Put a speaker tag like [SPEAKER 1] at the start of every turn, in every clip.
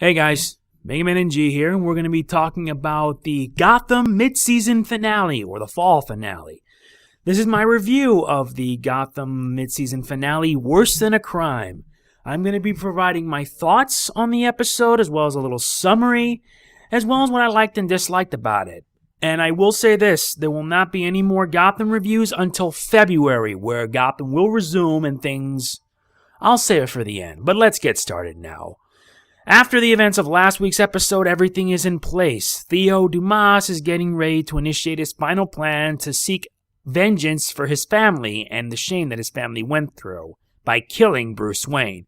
[SPEAKER 1] Hey guys, Mega Man and G here, and we're going to be talking about the Gotham Midseason finale, or the fall finale. This is my review of the Gotham Midseason finale, Worse Than a Crime. I'm going to be providing my thoughts on the episode, as well as a little summary, as well as what I liked and disliked about it. And I will say this, there will not be any more Gotham reviews until February, where Gotham will resume and things... I'll save it for the end, but let's get started now. After the events of last week's episode, everything is in place. Theo Dumas is getting ready to initiate his final plan to seek vengeance for his family and the shame that his family went through by killing Bruce Wayne.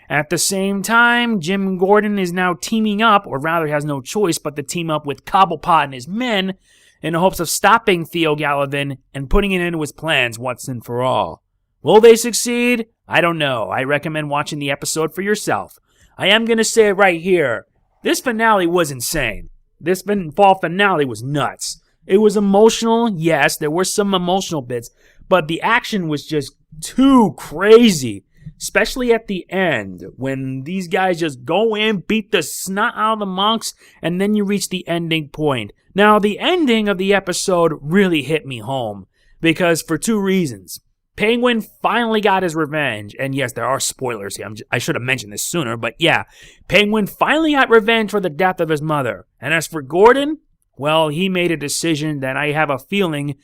[SPEAKER 1] At the same time, Jim Gordon is now teaming up, or rather has no choice but to team up with Cobblepot and his men in the hopes of stopping Theo Gallivan and putting it into his plans once and for all. Will they succeed? I don't know. I recommend watching the episode for yourself. I am going to say it right here. This finale was insane. This fall finale was nuts. It was emotional, yes, there were some emotional bits, but the action was just too crazy. Especially at the end, when these guys just go in, beat the snot out of the monks, and then you reach the ending point. Now, the ending of the episode really hit me home, because for two reasons. Penguin finally got his revenge, and yes, there are spoilers here. I should have mentioned this sooner, but yeah, Penguin finally got revenge for the death of his mother. And as for Gordon, well, he made a decision that I have a feeling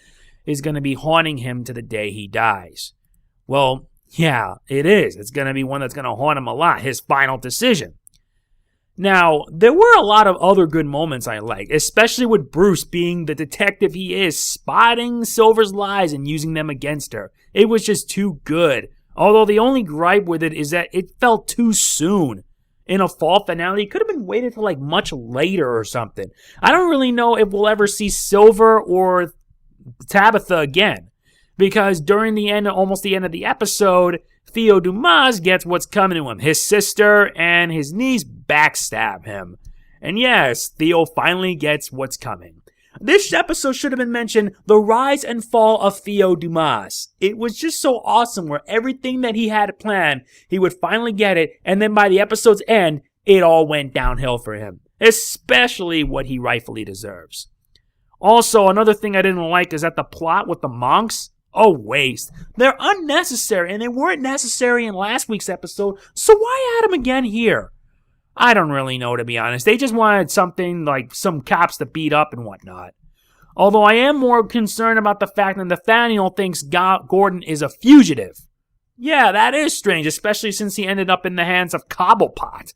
[SPEAKER 1] is going to be haunting him to the day he dies. Well, yeah, it is. It's going to be one that's going to haunt him a lot, his final decision. Now, there were a lot of other good moments I liked, especially with Bruce being the detective he is, spotting Silver's lies and using them against her. It was just too good. Although the only gripe with it is that it felt too soon. In a fall finale, it could have been waited till like much later or something. I don't really know if we'll ever see Silver or Tabitha again. Because during the end, almost the end of the episode, Theo Dumas gets what's coming to him. His sister and his niece backstab him. And yes, Theo finally gets what's coming. This episode should have been mentioned, The Rise and Fall of Theo Dumas. It was just so awesome where everything that he had planned, he would finally get it, and then by the episode's end, it all went downhill for him. Especially what he rightfully deserves. Also, another thing I didn't like is that the plot with the monks, waste. They're unnecessary, and they weren't necessary in last week's episode, so why add them again here? I don't really know, to be honest. They just wanted something like some cops to beat up and whatnot. Although I am more concerned about the fact that Nathaniel thinks Gordon is a fugitive. Yeah, that is strange, especially since he ended up in the hands of Cobblepot.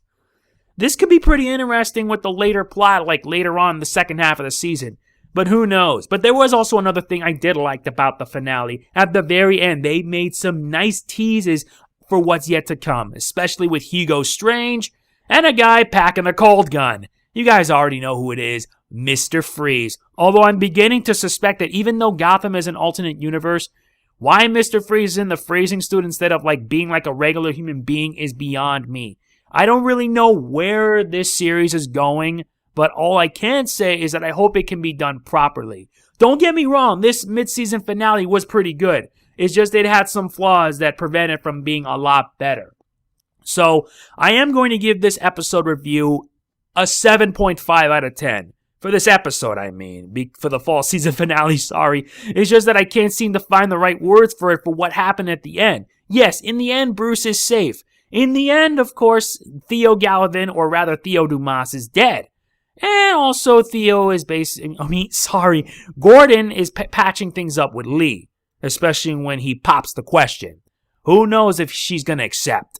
[SPEAKER 1] This could be pretty interesting with the later plot, like later on in the second half of the season. But who knows? But there was also another thing I did like about the finale. At the very end, they made some nice teases for what's yet to come, especially with Hugo Strange and a guy packing a cold gun. You guys already know who it is, Mr. Freeze. Although I'm beginning to suspect that even though Gotham is an alternate universe, why Mr. Freeze is in the freezing suit instead of being like a regular human being is beyond me. I don't really know where this series is going, but all I can say is that I hope it can be done properly. Don't get me wrong, this mid-season finale was pretty good. It's just it had some flaws that prevent it from being a lot better. So, I am going to give this episode review a 7.5 out of 10. For this episode, I mean. For the fall season finale, sorry. It's just that I can't seem to find the right words for it for what happened at the end. Yes, in the end, Bruce is safe. In the end, of course, Theo Gallivan, or rather Theo Dumas, is dead. And also Gordon is patching things up with Lee. Especially when he pops the question. Who knows if she's going to accept?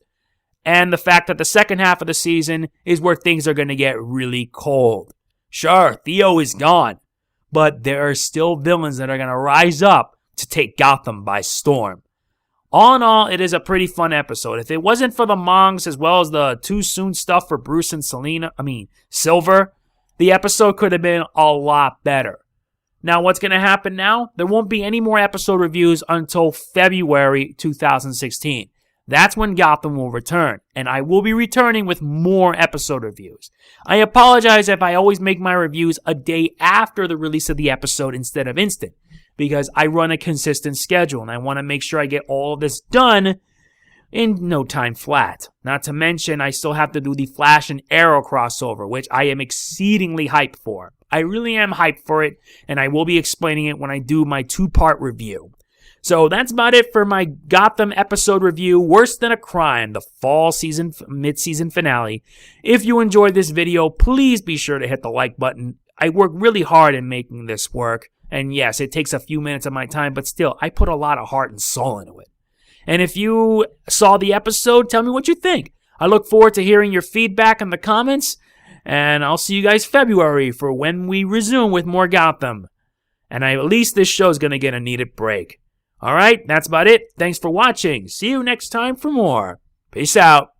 [SPEAKER 1] And the fact that the second half of the season is where things are going to get really cold. Sure, Theo is gone, but there are still villains that are going to rise up to take Gotham by storm. All in all, it is a pretty fun episode. If it wasn't for the monks as well as the too soon stuff for Bruce and Silver, the episode could have been a lot better. Now, what's going to happen now? There won't be any more episode reviews until February 2016. That's when Gotham will return, and I will be returning with more episode reviews. I apologize if I always make my reviews a day after the release of the episode instead of instant, because I run a consistent schedule, and I want to make sure I get all of this done in no time flat. Not to mention, I still have to do the Flash and Arrow crossover, which I am exceedingly hyped for. I really am hyped for it, and I will be explaining it when I do my 2-part review. So that's about it for my Gotham episode review, Worse Than a Crime, the fall season mid-season finale. If you enjoyed this video, please be sure to hit the like button. I work really hard in making this work, and yes, it takes a few minutes of my time, but still, I put a lot of heart and soul into it. And if you saw the episode, tell me what you think. I look forward to hearing your feedback in the comments, and I'll see you guys February for when we resume with more Gotham. And at least this show's going to get a needed break. All right, that's about it. Thanks for watching. See you next time for more. Peace out.